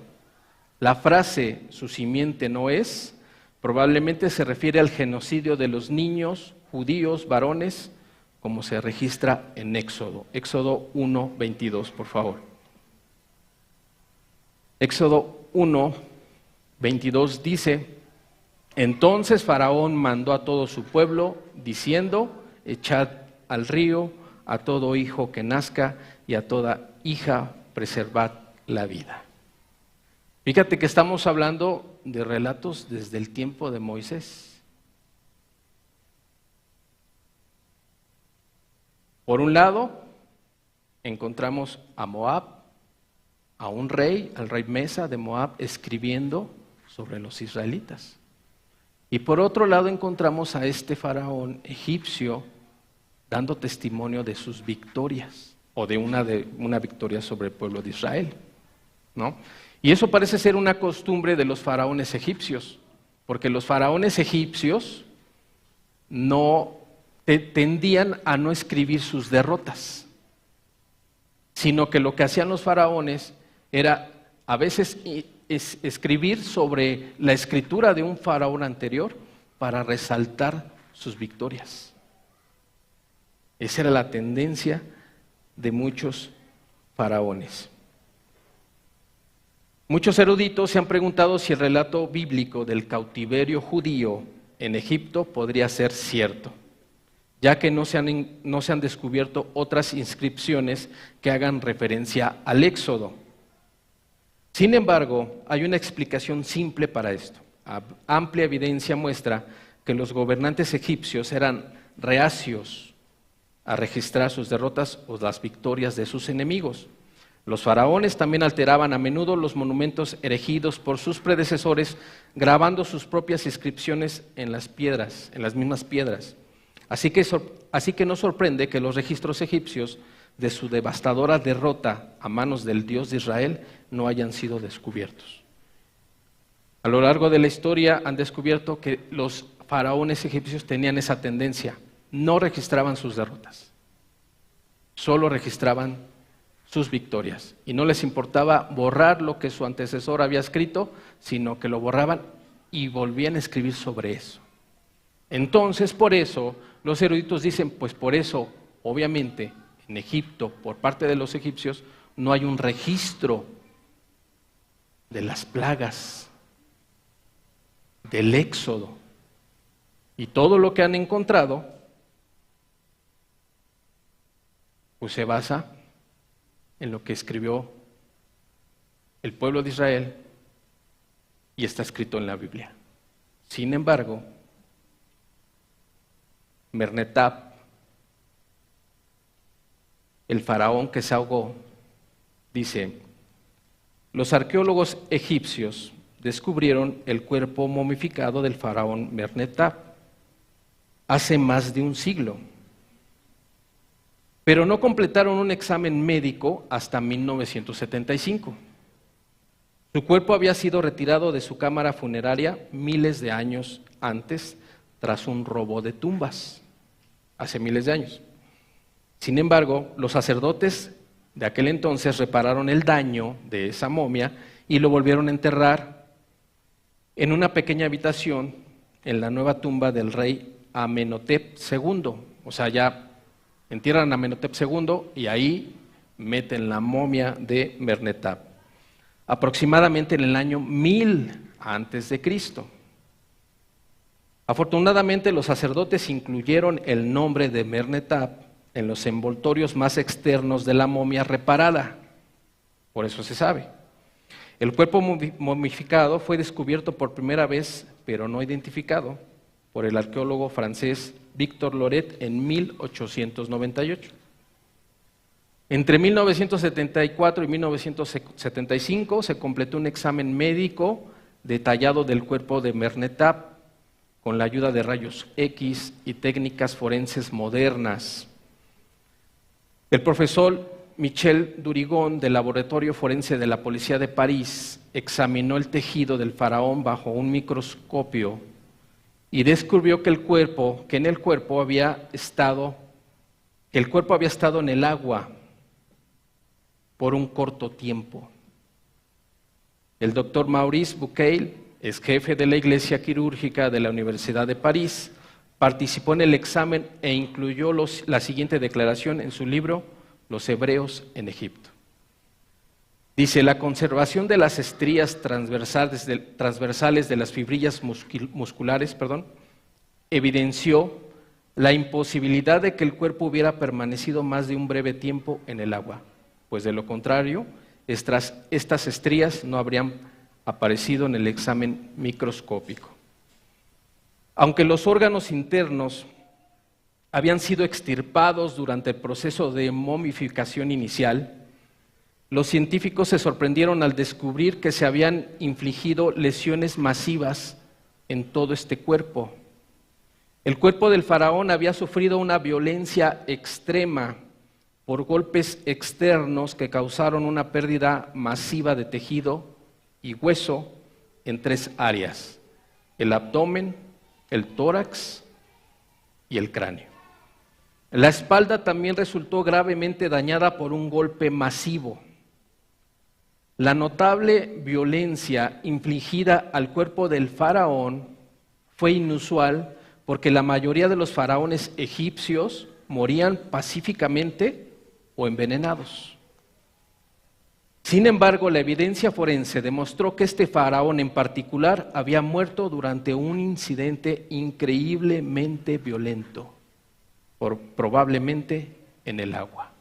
La frase "su simiente no es" probablemente se refiere al genocidio de los niños judíos varones, como se registra en Éxodo. Éxodo 1:22, por favor. Éxodo 1:22 dice: entonces Faraón mandó a todo su pueblo, diciendo: echad al río a todo hijo que nazca y a toda hija preservad la vida. Fíjate que estamos hablando de relatos desde el tiempo de Moisés. Por un lado, encontramos a Moab, a un rey, al rey Mesa de Moab, escribiendo sobre los israelitas. Y por otro lado encontramos a este faraón egipcio dando testimonio de sus victorias, o de una victoria sobre el pueblo de Israel, ¿no? Y eso parece ser una costumbre de los faraones egipcios, porque los faraones egipcios tendían a no escribir sus derrotas, sino que lo que hacían los faraones era a veces escribir sobre la escritura de un faraón anterior para resaltar sus victorias. Esa era la tendencia de muchos faraones. Muchos eruditos se han preguntado si el relato bíblico del cautiverio judío en Egipto podría ser cierto, ya que no se han descubierto otras inscripciones que hagan referencia al Éxodo. Sin embargo, hay una explicación simple para esto. Amplia evidencia muestra que los gobernantes egipcios eran reacios a registrar sus derrotas o las victorias de sus enemigos. Los faraones también alteraban a menudo los monumentos erigidos por sus predecesores, grabando sus propias inscripciones en las piedras, en las mismas piedras. Así que no sorprende que los registros egipcios de su devastadora derrota a manos del Dios de Israel no hayan sido descubiertos. A lo largo de la historia han descubierto que los faraones egipcios tenían esa tendencia, no registraban sus derrotas, solo registraban sus victorias, y no les importaba borrar lo que su antecesor había escrito, sino que lo borraban y volvían a escribir sobre eso. Entonces, por eso, los eruditos dicen, pues por eso, obviamente, en Egipto, por parte de los egipcios, no hay un registro de las plagas, del Éxodo, y todo lo que han encontrado, pues se basa en lo que escribió el pueblo de Israel y está escrito en la Biblia. Sin embargo, Mernetab, el faraón que se ahogó, dice, los arqueólogos egipcios descubrieron el cuerpo momificado del faraón Mernetab hace más de un siglo, pero no completaron un examen médico hasta 1975. Su cuerpo había sido retirado de su cámara funeraria miles de años antes, tras un robo de tumbas, hace miles de años. Sin embargo, los sacerdotes de aquel entonces repararon el daño de esa momia y lo volvieron a enterrar en una pequeña habitación en la nueva tumba del rey Amenhotep II. O sea, ya entierran a Amenhotep II y ahí meten la momia de Mernetab, aproximadamente en el año 1000 antes de Cristo. Afortunadamente, los sacerdotes incluyeron el nombre de Mernetab en los envoltorios más externos de la momia reparada. Por eso se sabe. El cuerpo momificado fue descubierto por primera vez, pero no identificado, por el arqueólogo francés Victor Loret en 1898. Entre 1974 y 1975 se completó un examen médico detallado del cuerpo de Mernetab con la ayuda de rayos X y técnicas forenses modernas. El profesor Michel Durigon, del Laboratorio Forense de la Policía de París, examinó el tejido del faraón bajo un microscopio y descubrió que el cuerpo había estado en el agua por un corto tiempo. El doctor Maurice Bucaille, ex jefe de la Iglesia Quirúrgica de la Universidad de París, participó en el examen e incluyó la siguiente declaración en su libro Los hebreos en Egipto. Dice, la conservación de las estrías transversales de las fibrillas musculares, evidenció la imposibilidad de que el cuerpo hubiera permanecido más de un breve tiempo en el agua, pues de lo contrario, estas estrías no habrían aparecido en el examen microscópico. Aunque los órganos internos habían sido extirpados durante el proceso de momificación inicial, los científicos se sorprendieron al descubrir que se habían infligido lesiones masivas en todo este cuerpo. El cuerpo del faraón había sufrido una violencia extrema por golpes externos que causaron una pérdida masiva de tejido y hueso en 3 áreas: el abdomen, el tórax y el cráneo. La espalda también resultó gravemente dañada por un golpe masivo. La notable violencia infligida al cuerpo del faraón fue inusual porque la mayoría de los faraones egipcios morían pacíficamente o envenenados. Sin embargo, la evidencia forense demostró que este faraón en particular había muerto durante un incidente increíblemente violento, probablemente en el agua.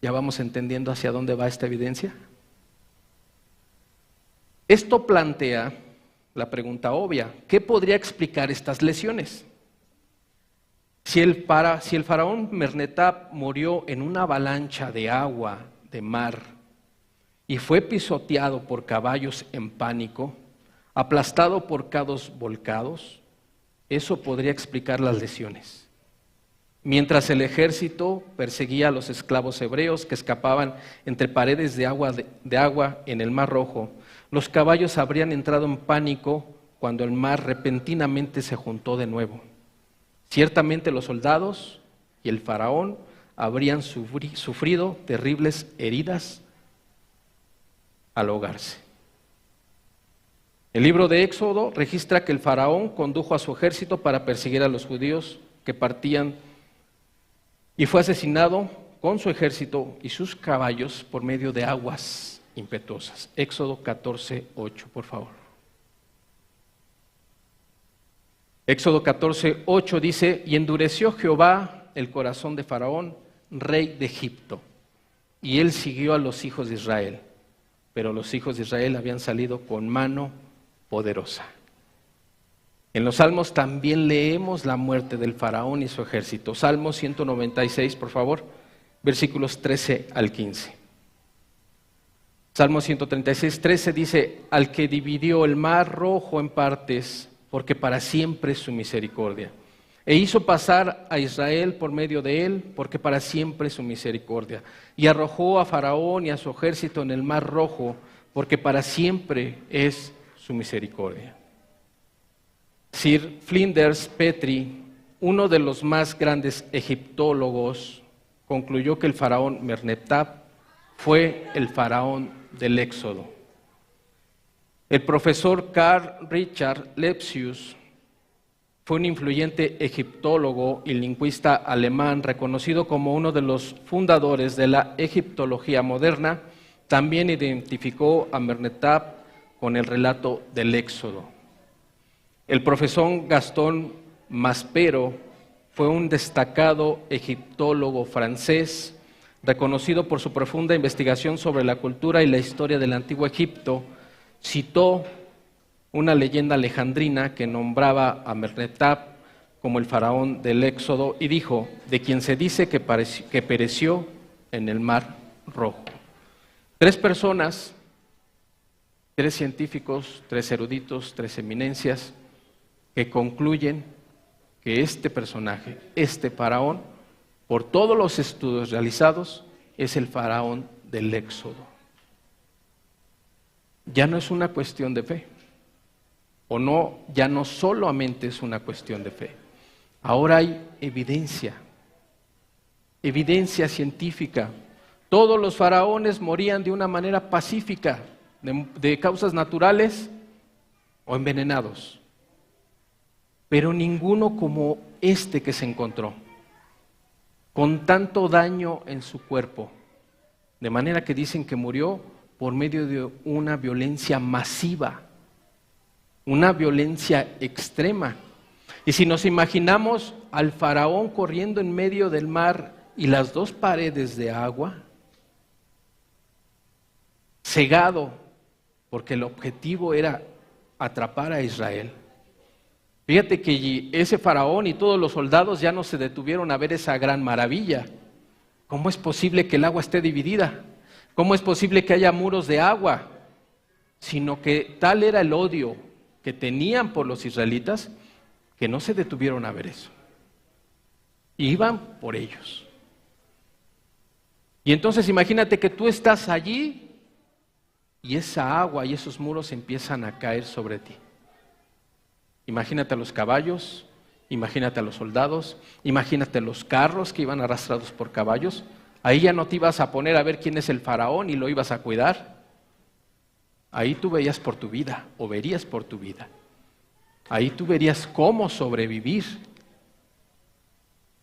¿Ya vamos entendiendo hacia dónde va esta evidencia? Esto plantea la pregunta obvia: ¿qué podría explicar estas lesiones? Si el faraón Merneptah murió en una avalancha de agua de mar y fue pisoteado por caballos en pánico, aplastado por cados volcados, eso podría explicar las lesiones. Mientras el ejército perseguía a los esclavos hebreos que escapaban entre paredes de agua en el Mar Rojo, los caballos habrían entrado en pánico cuando el mar repentinamente se juntó de nuevo. Ciertamente los soldados y el faraón habrían sufrido terribles heridas al ahogarse. El libro de Éxodo registra que el faraón condujo a su ejército para perseguir a los judíos que partían y fue asesinado con su ejército y sus caballos por medio de aguas impetuosas. Éxodo 14:8, por favor. Éxodo 14:8 dice: y endureció Jehová el corazón de Faraón, rey de Egipto, y él siguió a los hijos de Israel, pero los hijos de Israel habían salido con mano poderosa. En los Salmos también leemos la muerte del faraón y su ejército. Salmo 196, por favor, versículos 13 al 15. Salmo 136, 13 dice: al que dividió el mar rojo en partes, porque para siempre es su misericordia. E hizo pasar a Israel por medio de él, porque para siempre es su misericordia. Y arrojó a Faraón y a su ejército en el mar rojo, porque para siempre es su misericordia. Sir Flinders Petrie, uno de los más grandes egiptólogos, concluyó que el faraón Merneptah fue el faraón del Éxodo. El profesor Carl Richard Lepsius fue un influyente egiptólogo y lingüista alemán reconocido como uno de los fundadores de la egiptología moderna. También identificó a Merneptah con el relato del Éxodo. El profesor Gastón Maspero fue un destacado egiptólogo francés, reconocido por su profunda investigación sobre la cultura y la historia del antiguo Egipto. Citó una leyenda alejandrina que nombraba a Merneptah como el faraón del Éxodo y dijo: de quien se dice que pereció en el Mar Rojo. 3 personas, 3 científicos, 3 eruditos, 3 eminencias, que concluyen que este personaje, este faraón, por todos los estudios realizados, es el faraón del Éxodo. Ya no es una cuestión de fe. O no, ya no solamente es una cuestión de fe. Ahora hay evidencia científica. Todos los faraones morían de una manera pacífica, de causas naturales o envenenados. Pero ninguno como este que se encontró, con tanto daño en su cuerpo, de manera que dicen que murió por medio de una violencia masiva, una violencia extrema. Y si nos imaginamos al faraón corriendo en medio del mar y las 2 paredes de agua, cegado, porque el objetivo era atrapar a Israel. Fíjate que ese faraón y todos los soldados ya no se detuvieron a ver esa gran maravilla. ¿Cómo es posible que el agua esté dividida? ¿Cómo es posible que haya muros de agua? Sino que tal era el odio que tenían por los israelitas que no se detuvieron a ver eso. Iban por ellos. Y entonces imagínate que tú estás allí y esa agua y esos muros empiezan a caer sobre ti. Imagínate a los caballos, imagínate a los soldados, imagínate los carros que iban arrastrados por caballos. Ahí ya no te ibas a poner a ver quién es el faraón y lo ibas a cuidar. Ahí tú veías por tu vida, o verías por tu vida. Ahí tú verías cómo sobrevivir.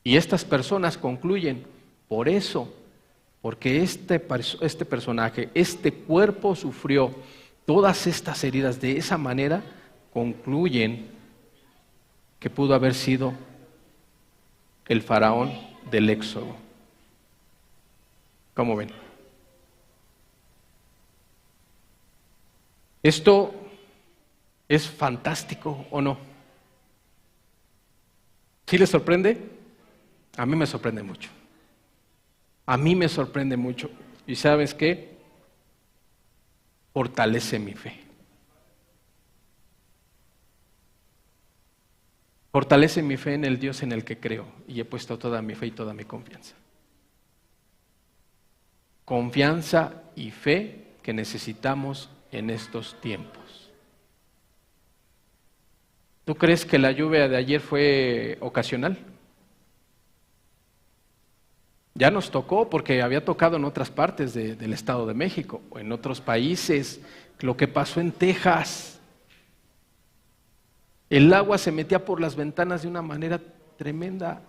Y estas personas concluyen, por eso, porque este personaje, este cuerpo sufrió todas estas heridas de esa manera, concluyen que pudo haber sido el faraón del Éxodo. ¿Cómo ven? ¿Esto es fantástico o no? ¿Sí les sorprende? A mí me sorprende mucho. A mí me sorprende mucho. ¿Y sabes qué? Fortalece mi fe. Fortalece mi fe en el Dios en el que creo y he puesto toda mi fe y toda mi confianza. Confianza y fe que necesitamos en estos tiempos. ¿Tú crees que la lluvia de ayer fue ocasional? Ya nos tocó porque había tocado en otras partes del Estado de México o en otros países. Lo que pasó en Texas. El agua se metía por las ventanas de una manera tremenda.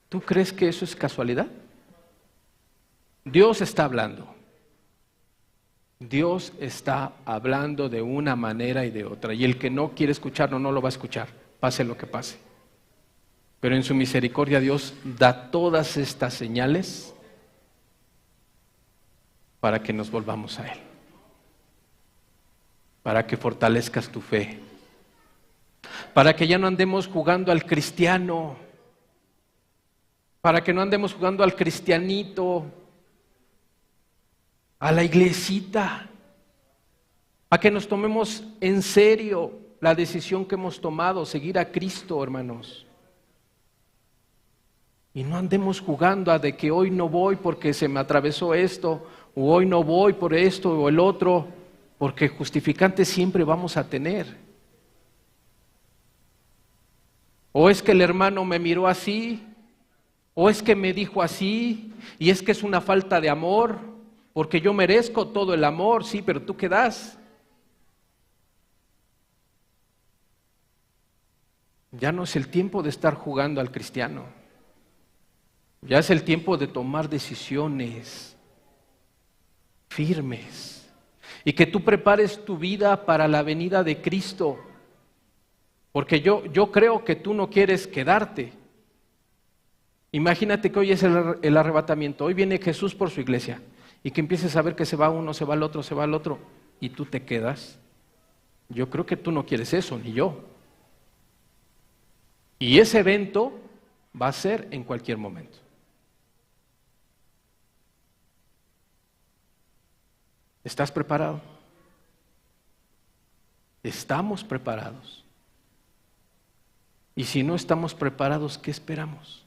¿Tú crees que eso es casualidad? Dios está hablando. Dios está hablando de una manera y de otra. Y el que no quiere escucharlo no lo va a escuchar, pase lo que pase. Pero en su misericordia Dios da todas estas señales para que nos volvamos a Él. Para que fortalezcas tu fe. Para que ya no andemos jugando al cristiano, para que no andemos jugando al cristianito, a la iglesita, a que nos tomemos en serio la decisión que hemos tomado, seguir a Cristo, hermanos. Y no andemos jugando a de que hoy no voy porque se me atravesó esto, o hoy no voy por esto o el otro, porque justificantes siempre vamos a tener. O es que el hermano me miró así, o es que me dijo así, y es que es una falta de amor, porque yo merezco todo el amor, sí, pero ¿tú qué das? Ya no es el tiempo de estar jugando al cristiano, ya es el tiempo de tomar decisiones firmes, y que tú prepares tu vida para la venida de Cristo. Porque yo creo que tú no quieres quedarte. Imagínate que hoy es el arrebatamiento. Hoy viene Jesús por su iglesia. Y que empieces a ver que se va uno, se va el otro, se va el otro. Y tú te quedas. Yo creo que tú no quieres eso, ni yo. Y ese evento va a ser en cualquier momento. ¿Estás preparado? ¿Estamos preparados? Y si no estamos preparados, ¿qué esperamos?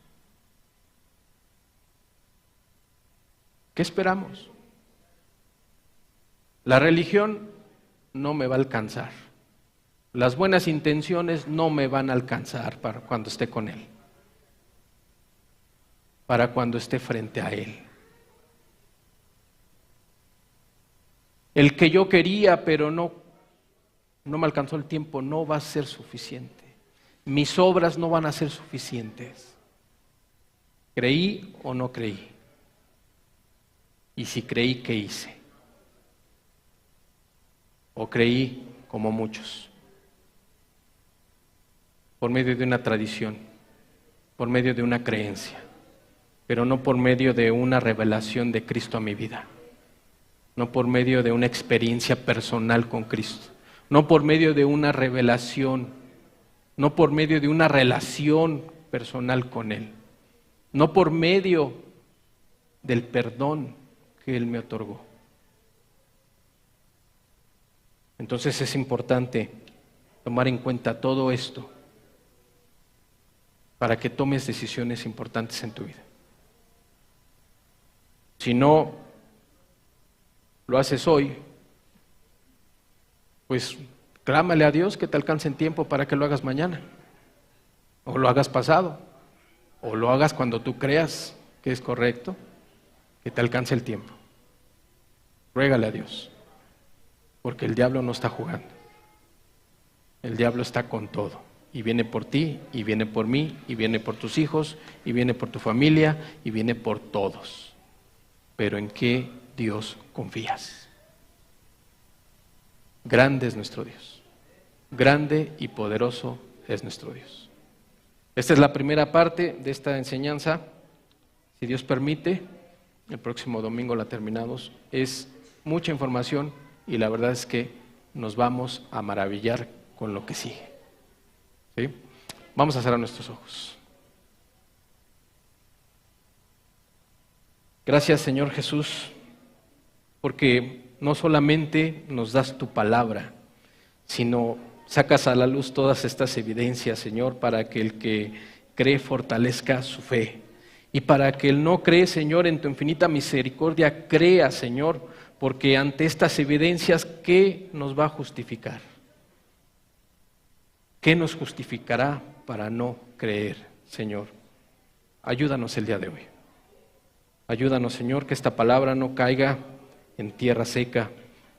¿Qué esperamos? La religión no me va a alcanzar. Las buenas intenciones no me van a alcanzar para cuando esté con Él. Para cuando esté frente a Él. El que yo quería, pero no me alcanzó el tiempo, no va a ser suficiente. Mis obras no van a ser suficientes. ¿Creí o no creí? Y si creí, ¿qué hice? ¿O creí como muchos? Por medio de una tradición, por medio de una creencia, pero no por medio de una revelación de Cristo a mi vida, no por medio de una experiencia personal con Cristo, no por medio de una revelación, no por medio de una relación personal con Él, no por medio del perdón que Él me otorgó. Entonces es importante tomar en cuenta todo esto para que tomes decisiones importantes en tu vida. Si no lo haces hoy, pues clámale a Dios que te alcance en tiempo para que lo hagas mañana, o lo hagas pasado, o lo hagas cuando tú creas que es correcto, que te alcance el tiempo. Ruégale a Dios, porque el diablo no está jugando. El diablo está con todo, y viene por ti, y viene por mí, y viene por tus hijos, y viene por tu familia, y viene por todos. Pero ¿en qué Dios confías? Grande es nuestro Dios, grande y poderoso es nuestro Dios. Esta es la primera parte de esta enseñanza. Si Dios permite, el próximo domingo la terminamos. Es mucha información y la verdad es que nos vamos a maravillar con lo que sigue. ¿Sí? Vamos a cerrar nuestros ojos. Gracias, Señor Jesús, porque no solamente nos das tu palabra, sino sacas a la luz todas estas evidencias, Señor, para que el que cree fortalezca su fe. Y para que el no cree, Señor, en tu infinita misericordia, crea, Señor, porque ante estas evidencias, ¿qué nos va a justificar? ¿Qué nos justificará para no creer, Señor? Ayúdanos el día de hoy. Ayúdanos, Señor, que esta palabra no caiga en tierra seca,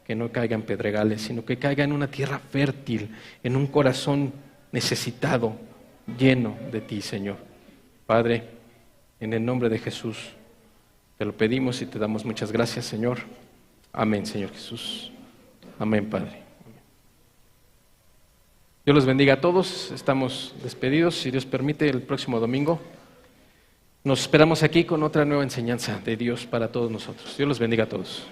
que no caiga en pedregales, sino que caiga en una tierra fértil, en un corazón necesitado, lleno de ti, Señor. Padre, en el nombre de Jesús, te lo pedimos y te damos muchas gracias, Señor. Amén, Señor Jesús. Amén, Padre. Dios los bendiga a todos. Estamos despedidos. Si Dios permite, el próximo domingo nos esperamos aquí con otra nueva enseñanza de Dios para todos nosotros. Dios los bendiga a todos.